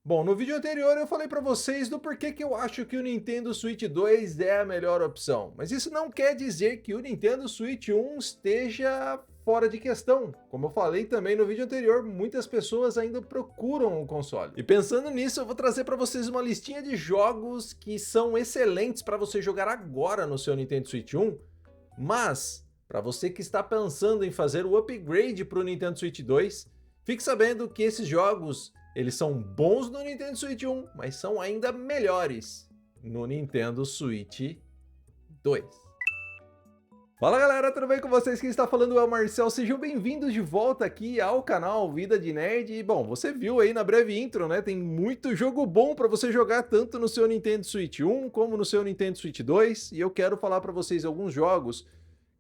Bom, no vídeo anterior eu falei pra vocês do porquê que eu acho que o Nintendo Switch 2 é a melhor opção, mas isso não quer dizer que o Nintendo Switch 1 esteja fora de questão. Como eu falei também no vídeo anterior, muitas pessoas ainda procuram o console. E pensando nisso, eu vou trazer pra vocês uma listinha de jogos que são excelentes pra você jogar agora no seu Nintendo Switch 1, mas para você que está pensando em fazer o upgrade para o Nintendo Switch 2, fique sabendo que esses jogos eles são bons no Nintendo Switch 1, mas são ainda melhores no Nintendo Switch 2. Fala galera, tudo bem com vocês? Quem está falando é o Marcel, sejam bem-vindos de volta aqui ao canal Vida de Nerd. E bom, você viu aí na breve intro, né? Tem muito jogo bom para você jogar tanto no seu Nintendo Switch 1 como no seu Nintendo Switch 2. E eu quero falar para vocês alguns jogos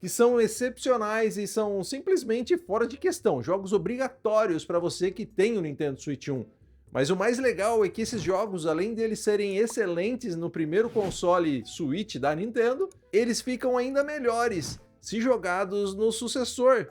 que são excepcionais e são simplesmente fora de questão, jogos obrigatórios para você que tem o Nintendo Switch 1. Mas o mais legal é que esses jogos, além deles serem excelentes no primeiro console Switch da Nintendo, eles ficam ainda melhores se jogados no sucessor,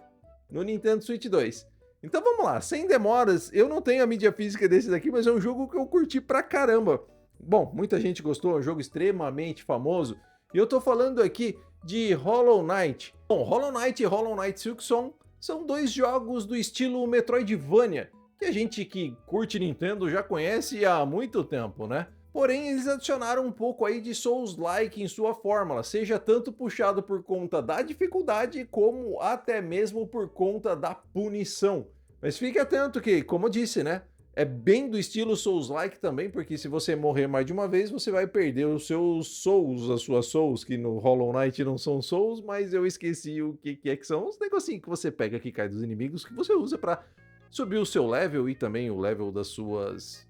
no Nintendo Switch 2. Então vamos lá, sem demoras, eu não tenho a mídia física desse daqui, mas é um jogo que eu curti pra caramba. Bom, muita gente gostou, é um jogo extremamente famoso, e eu tô falando aqui de Hollow Knight. Bom, Hollow Knight e Hollow Knight Silksong são dois jogos do estilo Metroidvania, que a gente que curte Nintendo já conhece há muito tempo, né? Porém, eles adicionaram um pouco aí de Souls-like em sua fórmula, seja tanto puxado por conta da dificuldade, como até mesmo por conta da punição. Mas fique atento que, como eu disse, né? É bem do estilo Souls-like também, porque se você morrer mais de uma vez, você vai perder os seus Souls, as suas Souls, que no Hollow Knight não são Souls, mas eu esqueci o que é que são. Os negocinhos que você pega que cai dos inimigos, que você usa para subir o seu level e também o level das suas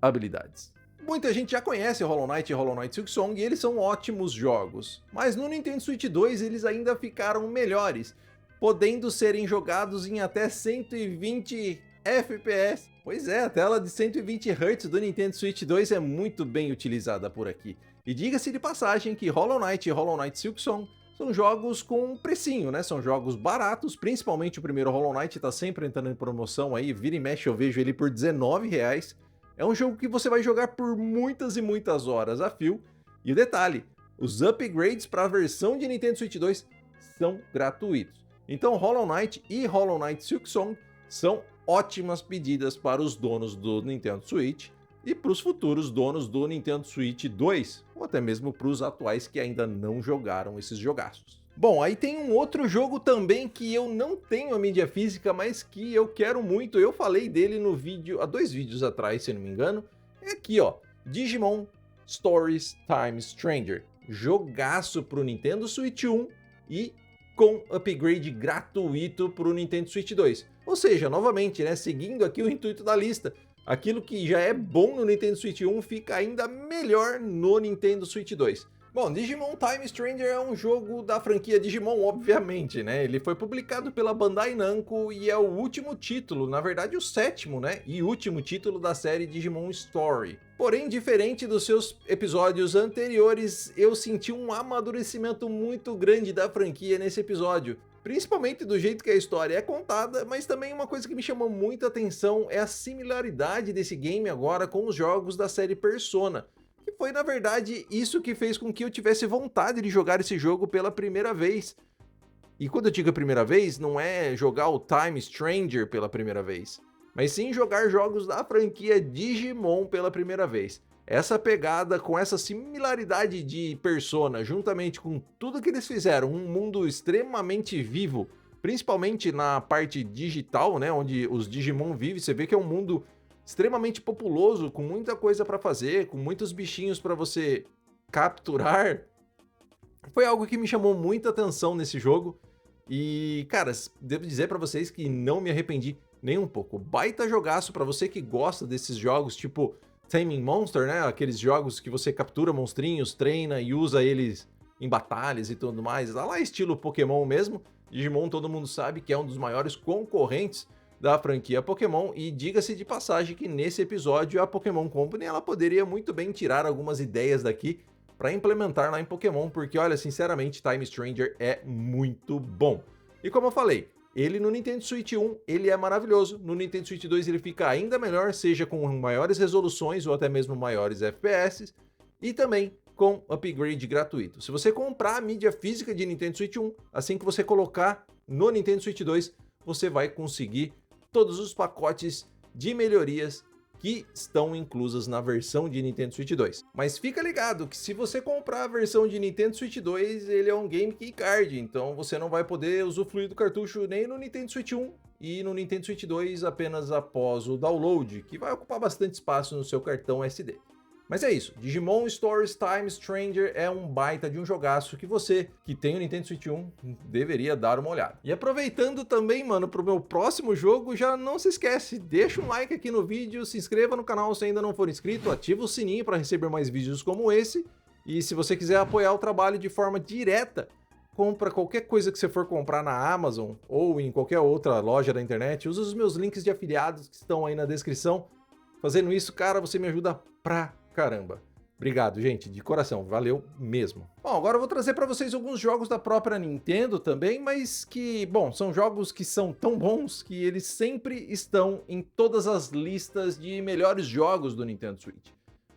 habilidades. Muita gente já conhece Hollow Knight e Hollow Knight Silksong e eles são ótimos jogos, mas no Nintendo Switch 2 eles ainda ficaram melhores, podendo serem jogados em até 120 FPS. Pois é, a tela de 120 Hz do Nintendo Switch 2 é muito bem utilizada por aqui. E diga-se de passagem que Hollow Knight e Hollow Knight Silksong são jogos com um precinho, né? São jogos baratos, principalmente o primeiro Hollow Knight tá sempre entrando em promoção aí, vira e mexe eu vejo ele por R$19. É um jogo que você vai jogar por muitas e muitas horas a fio. E o detalhe, os upgrades para a versão de Nintendo Switch 2 são gratuitos. Então Hollow Knight e Hollow Knight Silksong são ótimas pedidas para os donos do Nintendo Switch e para os futuros donos do Nintendo Switch 2, ou até mesmo para os atuais que ainda não jogaram esses jogaços. Bom, aí tem um outro jogo também que eu não tenho a mídia física, mas que eu quero muito. Eu falei dele no vídeo, há 2 vídeos atrás, se não me engano. É aqui, ó, Digimon Stories Time Stranger. Jogaço para o Nintendo Switch 1 e com upgrade gratuito para o Nintendo Switch 2. Ou seja, novamente, né, seguindo aqui o intuito da lista, aquilo que já é bom no Nintendo Switch 1 fica ainda melhor no Nintendo Switch 2. Bom, Digimon Time Stranger é um jogo da franquia Digimon, obviamente, né? Ele foi publicado pela Bandai Namco e é o último título, na verdade o 7º, né? E último título da série Digimon Story. Porém, diferente dos seus episódios anteriores, eu senti um amadurecimento muito grande da franquia nesse episódio. Principalmente do jeito que a história é contada, mas também uma coisa que me chamou muita atenção é a similaridade desse game agora com os jogos da série Persona. Que foi, na verdade, isso que fez com que eu tivesse vontade de jogar esse jogo pela primeira vez. E quando eu digo a primeira vez, não é jogar o Time Stranger pela primeira vez, mas sim jogar jogos da franquia Digimon pela primeira vez. Essa pegada com essa similaridade de Persona, juntamente com tudo que eles fizeram, um mundo extremamente vivo, principalmente na parte digital, né, onde os Digimon vivem, você vê que é um mundo extremamente populoso, com muita coisa para fazer, com muitos bichinhos para você capturar. Foi algo que me chamou muita atenção nesse jogo. E, cara, devo dizer para vocês que não me arrependi nem um pouco. Baita jogaço para você que gosta desses jogos, tipo Taming Monster, né? Aqueles jogos que você captura monstrinhos, treina e usa eles em batalhas e tudo mais. Lá estilo Pokémon mesmo. Digimon todo mundo sabe que é um dos maiores concorrentes da franquia Pokémon, e diga-se de passagem que nesse episódio a Pokémon Company ela poderia muito bem tirar algumas ideias daqui para implementar lá em Pokémon, porque olha, sinceramente, Time Stranger é muito bom. E como eu falei, Ele no Nintendo Switch 1, ele é maravilhoso. No Nintendo Switch 2 ele fica ainda melhor, seja com maiores resoluções ou até mesmo maiores FPS, e também com upgrade gratuito. Se você comprar a mídia física de Nintendo Switch 1, assim que você colocar no Nintendo Switch 2, você vai conseguir todos os pacotes de melhorias que estão inclusas na versão de Nintendo Switch 2. Mas fica ligado que se você comprar a versão de Nintendo Switch 2, ele é um Game Key Card, então você não vai poder usufruir do cartucho nem no Nintendo Switch 1 e no Nintendo Switch 2 apenas após o download, que vai ocupar bastante espaço no seu cartão SD. Mas é isso, Digimon Stories Time Stranger é um baita de um jogaço que você, que tem o Nintendo Switch 1, deveria dar uma olhada. E aproveitando também, mano, pro meu próximo jogo, já não se esquece, deixa um like aqui no vídeo, se inscreva no canal se ainda não for inscrito, ativa o sininho para receber mais vídeos como esse, e se você quiser apoiar o trabalho de forma direta, compra qualquer coisa que você for comprar na Amazon ou em qualquer outra loja da internet, usa os meus links de afiliados que estão aí na descrição. Fazendo isso, cara, você me ajuda pra caramba. Obrigado, gente, de coração, valeu mesmo. Bom, agora eu vou trazer para vocês alguns jogos da própria Nintendo também, mas que, bom, são jogos que são tão bons que eles sempre estão em todas as listas de melhores jogos do Nintendo Switch.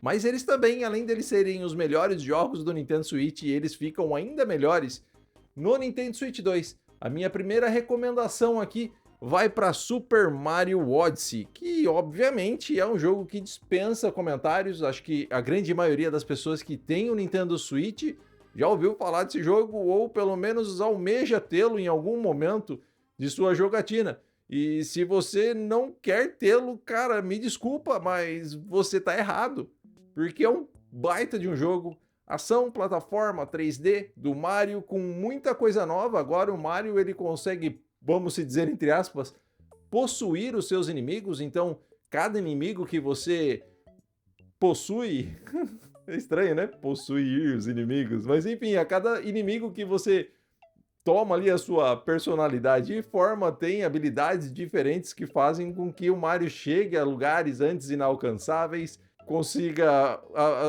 Mas eles também, além deles serem os melhores jogos do Nintendo Switch, eles ficam ainda melhores no Nintendo Switch 2. A minha primeira recomendação aqui vai para Super Mario Odyssey, que obviamente é um jogo que dispensa comentários. Acho que a grande maioria das pessoas que tem o Nintendo Switch já ouviu falar desse jogo ou pelo menos almeja tê-lo em algum momento de sua jogatina. E se você não quer tê-lo, cara, me desculpa, mas você tá errado, porque é um baita de um jogo. Ação, plataforma, 3D do Mario com muita coisa nova. Agora o Mario ele consegue, vamos se dizer entre aspas, possuir os seus inimigos. Então, cada inimigo que você possui... é estranho, né? Possuir os inimigos. Mas enfim, a cada inimigo que você toma ali a sua personalidade e forma, tem habilidades diferentes que fazem com que o Mario chegue a lugares antes inalcançáveis, consiga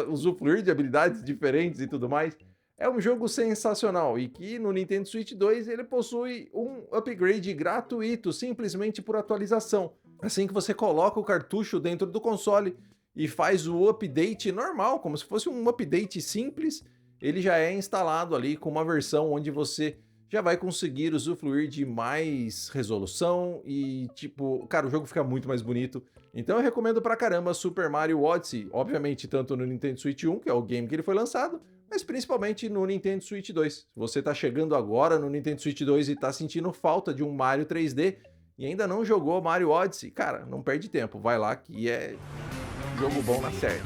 usufruir de habilidades diferentes e tudo mais. É um jogo sensacional e que no Nintendo Switch 2 ele possui um upgrade gratuito, simplesmente por atualização. Assim que você coloca o cartucho dentro do console e faz o update normal, como se fosse um update simples, ele já é instalado ali com uma versão onde você já vai conseguir usufruir de mais resolução e, tipo, cara, o jogo fica muito mais bonito. Então eu recomendo pra caramba Super Mario Odyssey, obviamente tanto no Nintendo Switch 1, que é o game que ele foi lançado, mas principalmente no Nintendo Switch 2. Se você tá chegando agora no Nintendo Switch 2 e tá sentindo falta de um Mario 3D e ainda não jogou Mario Odyssey, cara, não perde tempo, vai lá que é jogo bom na série.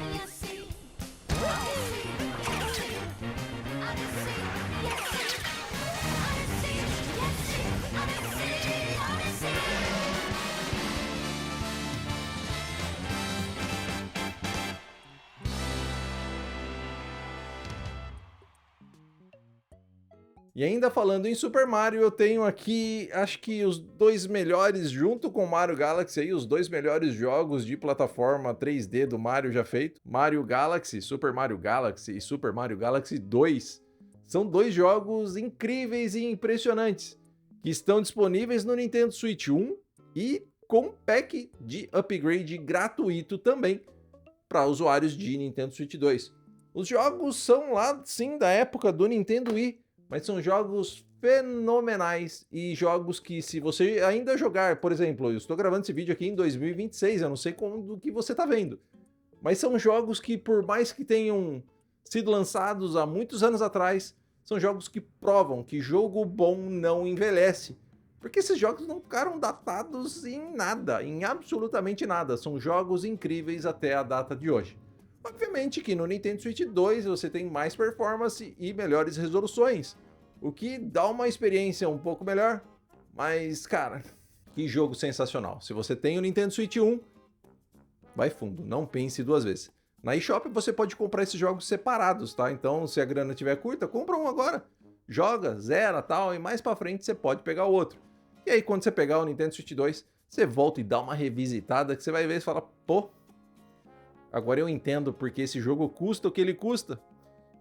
E ainda falando em Super Mario, eu tenho aqui, acho que os dois melhores, junto com Mario Galaxy, aí, os dois melhores jogos de plataforma 3D do Mario já feito. Mario Galaxy, Super Mario Galaxy e Super Mario Galaxy 2. São dois jogos incríveis e impressionantes, que estão disponíveis no Nintendo Switch 1 e com pack de upgrade gratuito também para usuários de Nintendo Switch 2. Os jogos são lá, sim, da época do Nintendo Wii, mas são jogos fenomenais e jogos que, se você ainda jogar, por exemplo, eu estou gravando esse vídeo aqui em 2026, eu não sei quando que você está vendo, mas são jogos que, por mais que tenham sido lançados há muitos anos atrás, são jogos que provam que jogo bom não envelhece, porque esses jogos não ficaram datados em nada, em absolutamente nada, são jogos incríveis até a data de hoje. Obviamente que no Nintendo Switch 2 você tem mais performance e melhores resoluções, o que dá uma experiência um pouco melhor, mas cara, que jogo sensacional. Se você tem o Nintendo Switch 1, vai fundo, não pense duas vezes. Na eShop você pode comprar esses jogos separados, tá? Então se a grana estiver curta, compra um agora, joga, zera tal, e mais pra frente você pode pegar o outro. E aí quando você pegar o Nintendo Switch 2, você volta e dá uma revisitada que você vai ver e fala, pô, agora eu entendo porque esse jogo custa o que ele custa.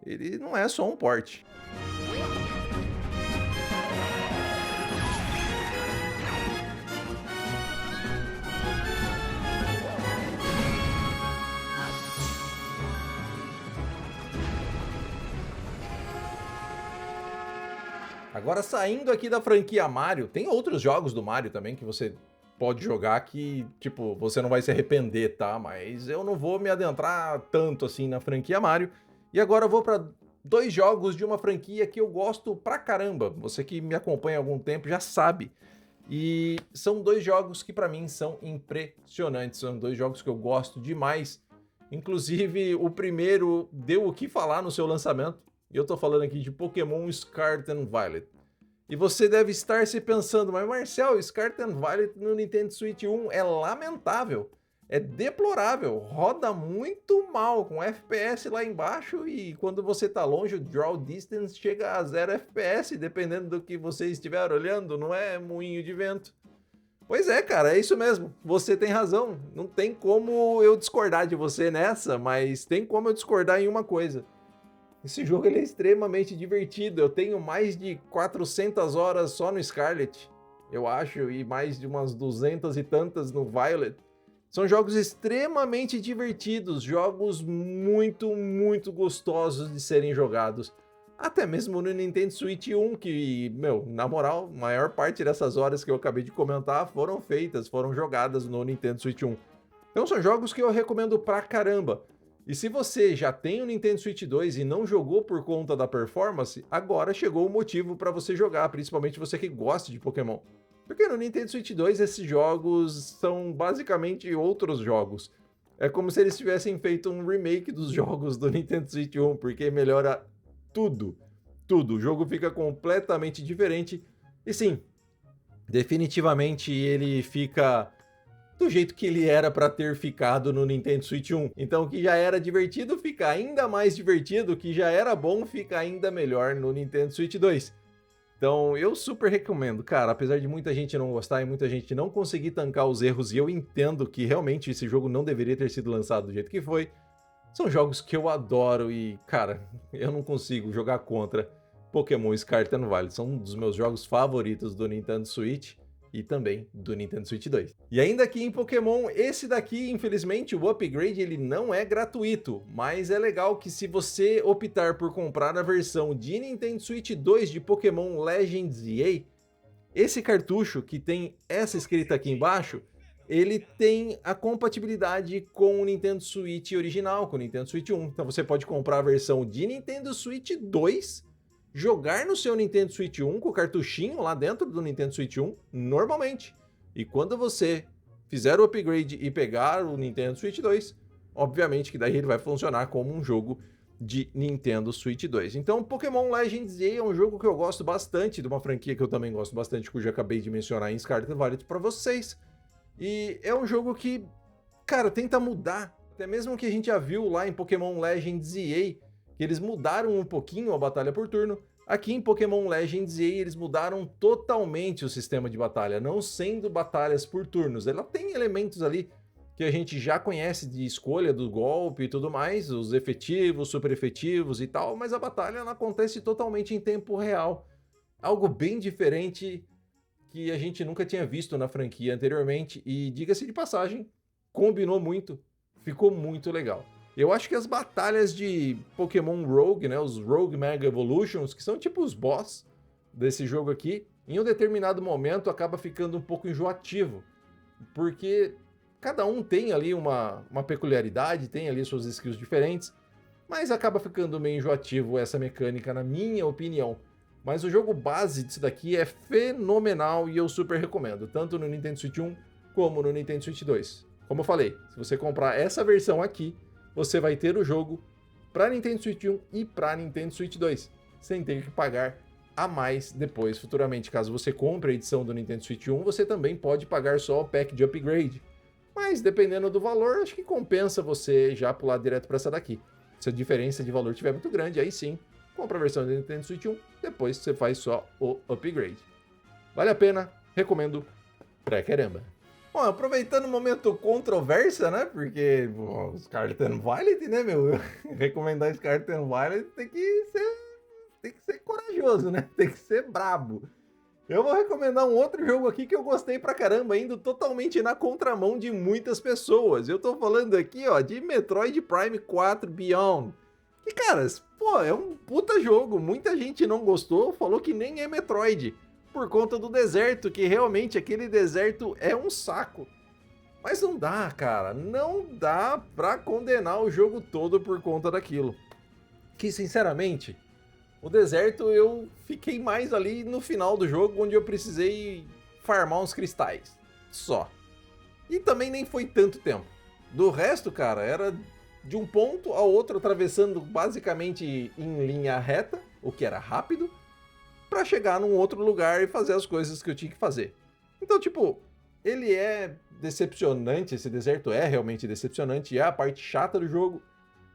Ele não é só um port. Agora, saindo aqui da franquia Mario, tem outros jogos do Mario também que você pode jogar que, tipo, você não vai se arrepender, tá? Mas eu não vou me adentrar tanto assim na franquia Mario. E agora eu vou pra 2 jogos de uma franquia que eu gosto pra caramba. Você que me acompanha há algum tempo já sabe. E são 2 jogos que pra mim são impressionantes. São 2 jogos que eu gosto demais. Inclusive, o primeiro deu o que falar no seu lançamento. E eu tô falando aqui de Pokémon Scarlet and Violet. E você deve estar se pensando, mas Marcel, Scarlet and Violet no Nintendo Switch 1 é lamentável, é deplorável, roda muito mal, com FPS lá embaixo e quando você tá longe o draw distance chega a 0 FPS, dependendo do que você estiver olhando, não é moinho de vento. Pois é, cara, é isso mesmo, você tem razão, não tem como eu discordar de você nessa, mas tem como eu discordar em uma coisa. Esse jogo ele é extremamente divertido. Eu tenho mais de 400 horas só no Scarlet, eu acho, e mais de umas 200 e tantas no Violet. São jogos extremamente divertidos, jogos muito, muito gostosos de serem jogados. Até mesmo no Nintendo Switch 1, que, meu, na moral, a maior parte dessas horas que eu acabei de comentar foram jogadas no Nintendo Switch 1. Então são jogos que eu recomendo pra caramba. E se você já tem o Nintendo Switch 2 e não jogou por conta da performance, agora chegou o motivo para você jogar, principalmente você que gosta de Pokémon. Porque no Nintendo Switch 2 esses jogos são basicamente outros jogos. É como se eles tivessem feito um remake dos jogos do Nintendo Switch 1, porque melhora tudo. Tudo. O jogo fica completamente diferente. E sim, definitivamente ele fica do jeito que ele era para ter ficado no Nintendo Switch 1. Então, o que já era divertido fica ainda mais divertido, o que já era bom fica ainda melhor no Nintendo Switch 2. Então, eu super recomendo, cara, apesar de muita gente não gostar e muita gente não conseguir tancar os erros, e eu entendo que realmente esse jogo não deveria ter sido lançado do jeito que foi, são jogos que eu adoro e, cara, eu não consigo jogar contra Pokémon Scarlet and Violet. São um dos meus jogos favoritos do Nintendo Switch e também do Nintendo Switch 2. E ainda aqui em Pokémon, esse daqui, infelizmente, o upgrade ele não é gratuito, mas é legal que se você optar por comprar a versão de Nintendo Switch 2 de Pokémon Legends EA, esse cartucho que tem essa escrita aqui embaixo, ele tem a compatibilidade com o Nintendo Switch original, com o Nintendo Switch 1. Então você pode comprar a versão de Nintendo Switch 2, jogar no seu Nintendo Switch 1 com o cartuchinho lá dentro do Nintendo Switch 1 normalmente. E quando você fizer o upgrade e pegar o Nintendo Switch 2, obviamente que daí ele vai funcionar como um jogo de Nintendo Switch 2. Então, Pokémon Legends EA é um jogo que eu gosto bastante, de uma franquia que eu também gosto bastante, cujo eu acabei de mencionar em Scarlet and Violet para vocês. E é um jogo que, cara, tenta mudar. Até mesmo que a gente já viu lá em Pokémon Legends EA, que eles mudaram um pouquinho a batalha por turno. Aqui em Pokémon Legends EA eles mudaram totalmente o sistema de batalha, não sendo batalhas por turnos. Ela tem elementos ali que a gente já conhece de escolha do golpe e tudo mais, os efetivos, super efetivos e tal, mas a batalha ela acontece totalmente em tempo real. Algo bem diferente que a gente nunca tinha visto na franquia anteriormente e, diga-se de passagem, combinou muito, ficou muito legal. Eu acho que as batalhas de Pokémon Rogue, né, os Rogue Mega Evolutions, que são tipo os boss desse jogo aqui, em um determinado momento acaba ficando um pouco enjoativo, porque cada um tem ali uma peculiaridade, tem ali suas skills diferentes, mas acaba ficando meio enjoativo essa mecânica, na minha opinião. Mas o jogo base disso daqui é fenomenal e eu super recomendo, tanto no Nintendo Switch 1 como no Nintendo Switch 2. Como eu falei, se você comprar essa versão aqui, você vai ter o jogo para Nintendo Switch 1 e para Nintendo Switch 2, sem ter que pagar a mais depois, futuramente. Caso você compre a edição do Nintendo Switch 1, você também pode pagar só o pack de upgrade. Mas dependendo do valor, acho que compensa você já pular direto para essa daqui. Se a diferença de valor estiver muito grande, aí sim, compra a versão do Nintendo Switch 1, depois você faz só o upgrade. Vale a pena, recomendo pra caramba. Bom, aproveitando o momento controvérsia, né? Porque Scarlet and Violet, né, meu? Recomendar Scarlet and Violet tem que ser corajoso, né? Tem que ser brabo. Eu vou recomendar um outro jogo aqui que eu gostei pra caramba, indo totalmente na contramão de muitas pessoas. Eu tô falando aqui, ó, de Metroid Prime 4 Beyond. E, caras, pô, é um puta jogo. Muita gente não gostou, falou que nem é Metroid, por conta do deserto, que realmente aquele deserto é um saco. Mas não dá, cara, não dá pra condenar o jogo todo por conta daquilo. Que, sinceramente, o deserto eu fiquei mais ali no final do jogo, onde eu precisei farmar uns cristais. Só. E também nem foi tanto tempo. Do resto, cara, era de um ponto ao outro, atravessando basicamente em linha reta, o que era rápido, pra chegar num outro lugar e fazer as coisas que eu tinha que fazer. Então, tipo, ele é decepcionante, esse deserto é realmente decepcionante, é a parte chata do jogo,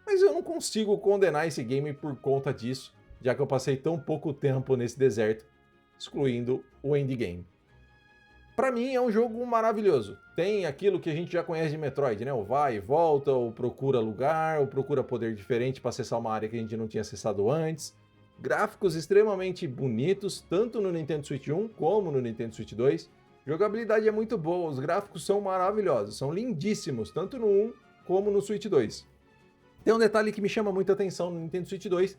mas eu não consigo condenar esse game por conta disso, já que eu passei tão pouco tempo nesse deserto, excluindo o endgame. Pra mim é um jogo maravilhoso. Tem aquilo que a gente já conhece de Metroid, né? O vai e volta, o procura lugar, o procura poder diferente para acessar uma área que a gente não tinha acessado antes. Gráficos extremamente bonitos, tanto no Nintendo Switch 1 como no Nintendo Switch 2. Jogabilidade é muito boa, os gráficos são maravilhosos, são lindíssimos, tanto no 1 como no Switch 2. Tem um detalhe que me chama muita atenção no Nintendo Switch 2,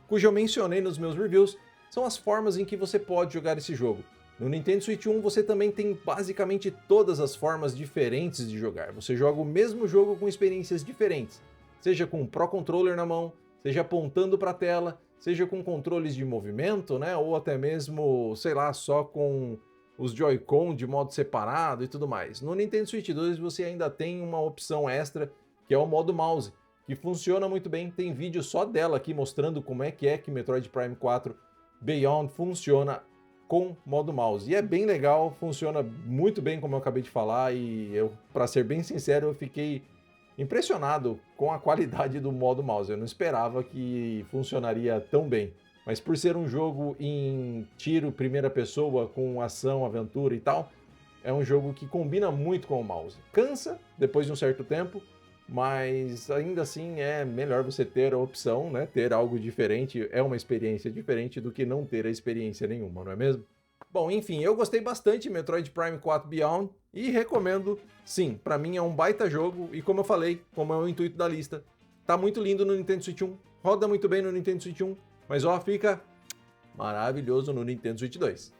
cujo eu mencionei nos meus reviews, são as formas em que você pode jogar esse jogo. No Nintendo Switch 1 você também tem basicamente todas as formas diferentes de jogar. Você joga o mesmo jogo com experiências diferentes, seja com o Pro Controller na mão, seja apontando para a tela, seja com controles de movimento, né, ou até mesmo, sei lá, só com os Joy-Con de modo separado e tudo mais. No Nintendo Switch 2 você ainda tem uma opção extra, que é o modo mouse, que funciona muito bem. Tem vídeo só dela aqui mostrando como é que Metroid Prime 4 Beyond funciona com modo mouse. E é bem legal, funciona muito bem como eu acabei de falar, e eu, para ser bem sincero, eu fiquei impressionado com a qualidade do modo mouse. Eu não esperava que funcionaria tão bem. Mas por ser um jogo em tiro, primeira pessoa, com ação, aventura e tal, é um jogo que combina muito com o mouse. Cansa depois de um certo tempo, mas ainda assim é melhor você ter a opção, né? Ter algo diferente, é uma experiência diferente do que não ter a experiência nenhuma, não é mesmo? Bom, enfim, eu gostei bastante de Metroid Prime 4 Beyond e recomendo, sim, pra mim é um baita jogo e como eu falei, como é o intuito da lista, tá muito lindo no Nintendo Switch 1, roda muito bem no Nintendo Switch 1, mas ó, fica maravilhoso no Nintendo Switch 2.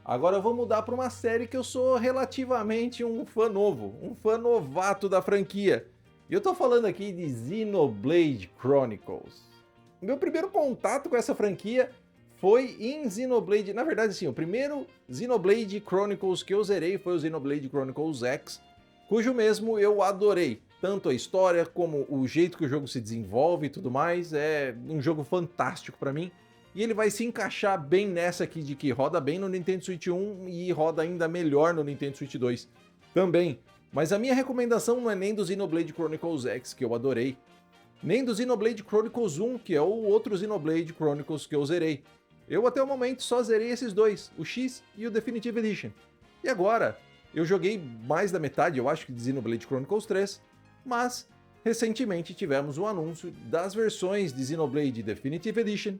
Agora eu vou mudar para uma série que eu sou relativamente um fã novo, um fã novato da franquia. E eu tô falando aqui de Xenoblade Chronicles. Meu primeiro contato com essa franquia foi em Xenoblade... Na verdade, sim, o primeiro Xenoblade Chronicles que eu zerei foi o Xenoblade Chronicles X, cujo mesmo eu adorei. Tanto a história como o jeito que o jogo se desenvolve e tudo mais. É um jogo fantástico pra mim. E ele vai se encaixar bem nessa aqui de que roda bem no Nintendo Switch 1 e roda ainda melhor no Nintendo Switch 2 também. Mas a minha recomendação não é nem do Xenoblade Chronicles X, que eu adorei, nem do Xenoblade Chronicles 1, que é o outro Xenoblade Chronicles que eu zerei. Eu até o momento só zerei esses dois, o X e o Definitive Edition. E agora, eu joguei mais da metade, eu acho que de Xenoblade Chronicles 3, mas recentemente tivemos um anúncio das versões de Xenoblade Definitive Edition,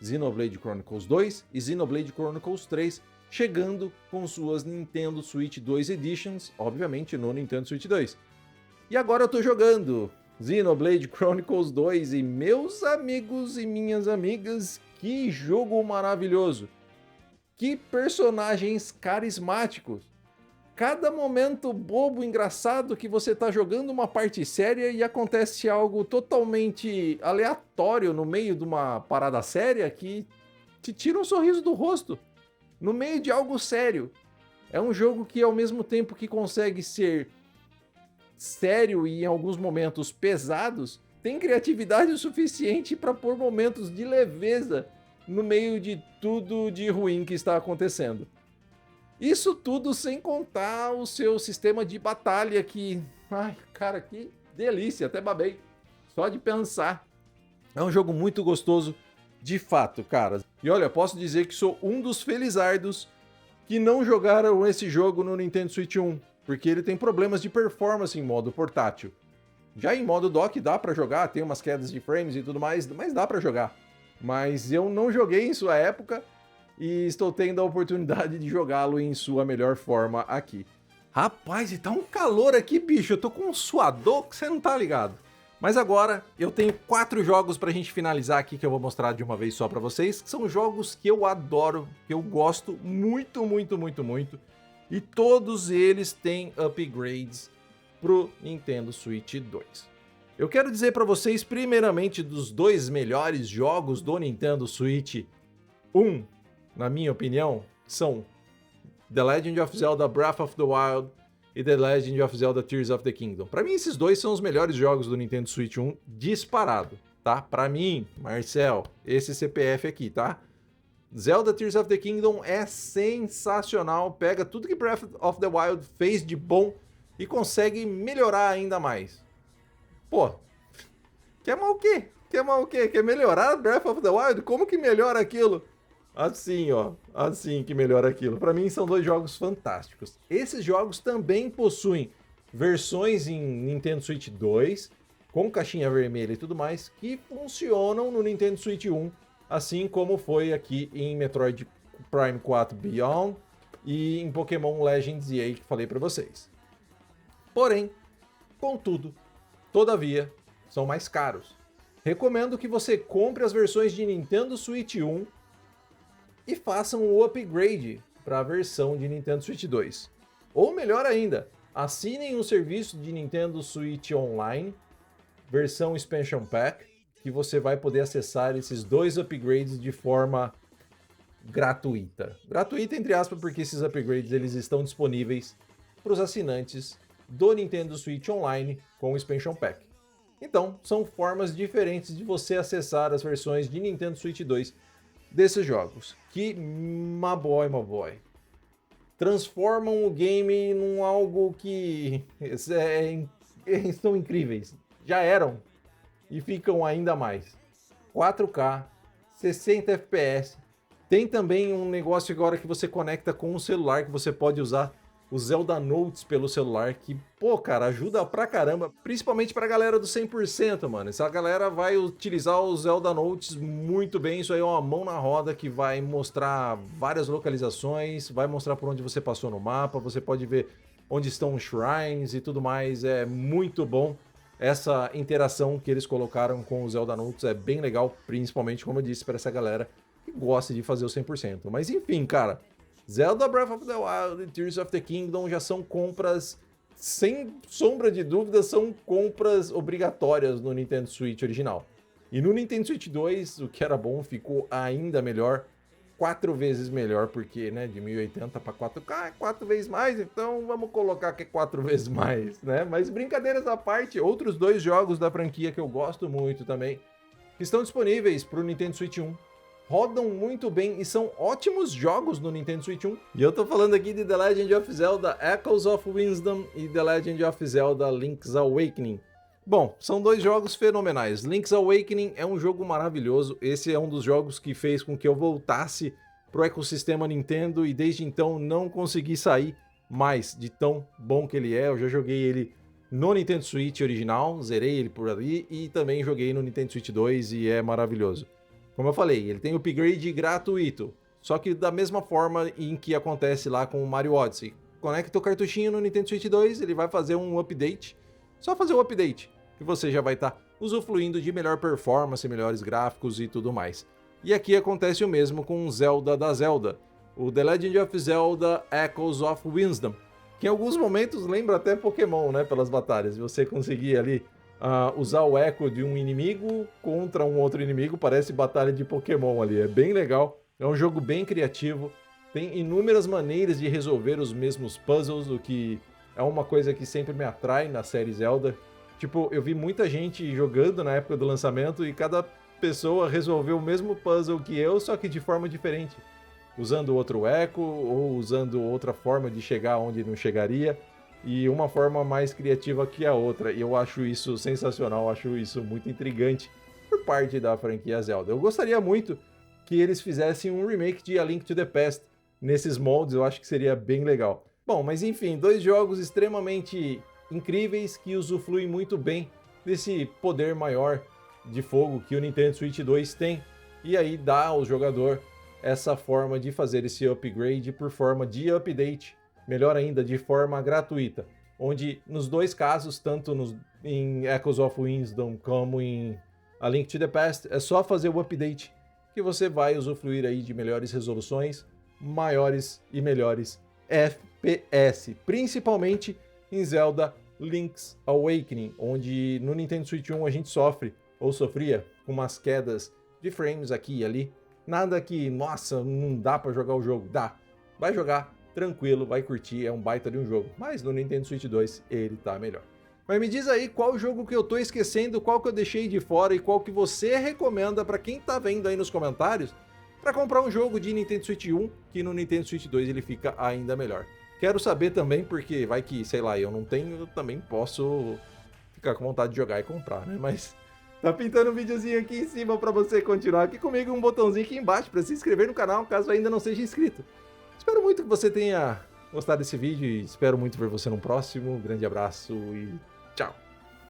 Xenoblade Chronicles 2 e Xenoblade Chronicles 3, chegando com suas Nintendo Switch 2 Editions, obviamente no Nintendo Switch 2. E agora eu tô jogando Xenoblade Chronicles 2 e meus amigos e minhas amigas, que jogo maravilhoso! Que personagens carismáticos! Cada momento bobo, engraçado que você tá jogando uma parte séria e acontece algo totalmente aleatório no meio de uma parada séria que te tira um sorriso do rosto. No meio de algo sério. É um jogo que, ao mesmo tempo que consegue ser sério e, em alguns momentos, pesados, tem criatividade o suficiente para pôr momentos de leveza no meio de tudo de ruim que está acontecendo. Isso tudo sem contar o seu sistema de batalha que... Ai, cara, que delícia, até babei. Só de pensar. É um jogo muito gostoso. De fato, cara. E olha, posso dizer que sou um dos felizardos que não jogaram esse jogo no Nintendo Switch 1, porque ele tem problemas de performance em modo portátil. Já em modo dock dá pra jogar, tem umas quedas de frames e tudo mais, mas dá pra jogar. Mas eu não joguei em sua época e estou tendo a oportunidade de jogá-lo em sua melhor forma aqui. Rapaz, e tá um calor aqui, bicho. Eu tô com um suador que você não tá ligado. Mas agora eu tenho 4 jogos pra gente finalizar aqui que eu vou mostrar de uma vez só pra vocês, que são jogos que eu adoro, que eu gosto muito, muito, muito, muito, e todos eles têm upgrades pro Nintendo Switch 2. Eu quero dizer pra vocês primeiramente dos 2 melhores jogos do Nintendo Switch 1, na minha opinião, são The Legend of Zelda Breath of the Wild e The Legend of Zelda Tears of the Kingdom. Pra mim, esses dois são os melhores jogos do Nintendo Switch 1 disparado, tá? Pra mim, Marcel, esse CPF aqui, tá? Zelda Tears of the Kingdom é sensacional, pega tudo que Breath of the Wild fez de bom e consegue melhorar ainda mais. Pô, quer mal o quê? Quer mal o quê? Quer melhorar Breath of the Wild? Como que melhora aquilo? Assim, ó. Assim que melhora aquilo. Pra mim, são 2 jogos fantásticos. Esses jogos também possuem versões em Nintendo Switch 2, com caixinha vermelha e tudo mais, que funcionam no Nintendo Switch 1, assim como foi aqui em Metroid Prime 4 Beyond e em Pokémon Legends EA que falei pra vocês. Porém, contudo, todavia, são mais caros. Recomendo que você compre as versões de Nintendo Switch 1 e façam o upgrade para a versão de Nintendo Switch 2. Ou melhor ainda, assinem o serviço de Nintendo Switch Online, versão Expansion Pack, que você vai poder acessar esses 2 upgrades de forma gratuita. Gratuita entre aspas, porque esses upgrades eles estão disponíveis para os assinantes do Nintendo Switch Online com o Expansion Pack. Então, são formas diferentes de você acessar as versões de Nintendo Switch 2 desses jogos, que, my boy, transformam o game num algo que são incríveis. Já eram e ficam ainda mais. 4K, 60 FPS. Tem também um negócio agora que você conecta com o celular, que você pode usar o Zelda Notes pelo celular, que, pô, cara, ajuda pra caramba, principalmente pra galera do 100%, mano. Essa galera vai utilizar o Zelda Notes muito bem, isso aí é uma mão na roda que vai mostrar várias localizações, vai mostrar por onde você passou no mapa, você pode ver onde estão os shrines e tudo mais, é muito bom. Essa interação que eles colocaram com o Zelda Notes é bem legal, principalmente, como eu disse, para essa galera que gosta de fazer o 100%. Mas enfim, cara, Zelda Breath of the Wild e Tears of the Kingdom já são compras, sem sombra de dúvida, são compras obrigatórias no Nintendo Switch original. E no Nintendo Switch 2, o que era bom ficou ainda melhor, 4 vezes melhor, porque, né, de 1080 para 4K é 4 vezes mais, então vamos colocar que é 4 vezes mais, né? Mas brincadeiras à parte, outros 2 jogos da franquia que eu gosto muito também, que estão disponíveis para o Nintendo Switch 1, rodam muito bem e são ótimos jogos no Nintendo Switch 1. E eu tô falando aqui de The Legend of Zelda Echoes of Wisdom e The Legend of Zelda Link's Awakening. Bom, são 2 jogos fenomenais. Link's Awakening é um jogo maravilhoso, esse é um dos jogos que fez com que eu voltasse pro ecossistema Nintendo e desde então não consegui sair mais de tão bom que ele é. Eu já joguei ele no Nintendo Switch original, zerei ele por ali e também joguei no Nintendo Switch 2 e é maravilhoso. Como eu falei, ele tem upgrade gratuito, só que da mesma forma em que acontece lá com o Mario Odyssey. Conecta o cartuchinho no Nintendo Switch 2, ele vai fazer um update, só fazer o update, que você já vai estar usufruindo de melhor performance, melhores gráficos e tudo mais. E aqui acontece o mesmo com o Zelda da Zelda, o The Legend of Zelda Echoes of Wisdom, que em alguns momentos lembra até Pokémon, né, pelas batalhas, você conseguir ali usar o eco de um inimigo contra um outro inimigo, parece batalha de Pokémon ali, é bem legal, é um jogo bem criativo, tem inúmeras maneiras de resolver os mesmos puzzles, o que é uma coisa que sempre me atrai na série Zelda. Tipo, eu vi muita gente jogando na época do lançamento e cada pessoa resolveu o mesmo puzzle que eu, só que de forma diferente, usando outro eco ou usando outra forma de chegar onde não chegaria, e uma forma mais criativa que a outra, e eu acho isso sensacional, acho isso muito intrigante por parte da franquia Zelda. Eu gostaria muito que eles fizessem um remake de A Link to the Past nesses moldes, eu acho que seria bem legal. Bom, mas enfim, 2 jogos extremamente incríveis que usufruem muito bem desse poder maior de fogo que o Nintendo Switch 2 tem, e aí dá ao jogador essa forma de fazer esse upgrade por forma de update, melhor ainda, de forma gratuita, onde nos 2 casos, tanto nos em Echoes of Wisdom como em A Link to the Past, é só fazer o update que você vai usufruir aí de melhores resoluções, maiores e melhores FPS, principalmente em Zelda Link's Awakening, onde no Nintendo Switch 1 a gente sofre, ou sofria, com umas quedas de frames aqui e ali. Nada que, nossa, não dá pra jogar o jogo. Dá. Vai jogar, tranquilo, vai curtir, é um baita de um jogo. Mas no Nintendo Switch 2 ele tá melhor. Mas me diz aí qual jogo que eu tô esquecendo, qual que eu deixei de fora e qual que você recomenda pra quem tá vendo aí nos comentários pra comprar um jogo de Nintendo Switch 1 que no Nintendo Switch 2 ele fica ainda melhor. Quero saber também, porque vai que, sei lá, eu não tenho, eu também posso ficar com vontade de jogar e comprar, né? Mas tá pintando um videozinho aqui em cima pra você continuar aqui comigo, um botãozinho aqui embaixo pra se inscrever no canal, caso ainda não seja inscrito. Espero muito que você tenha gostado desse vídeo e espero muito ver você no próximo. Grande abraço e tchau!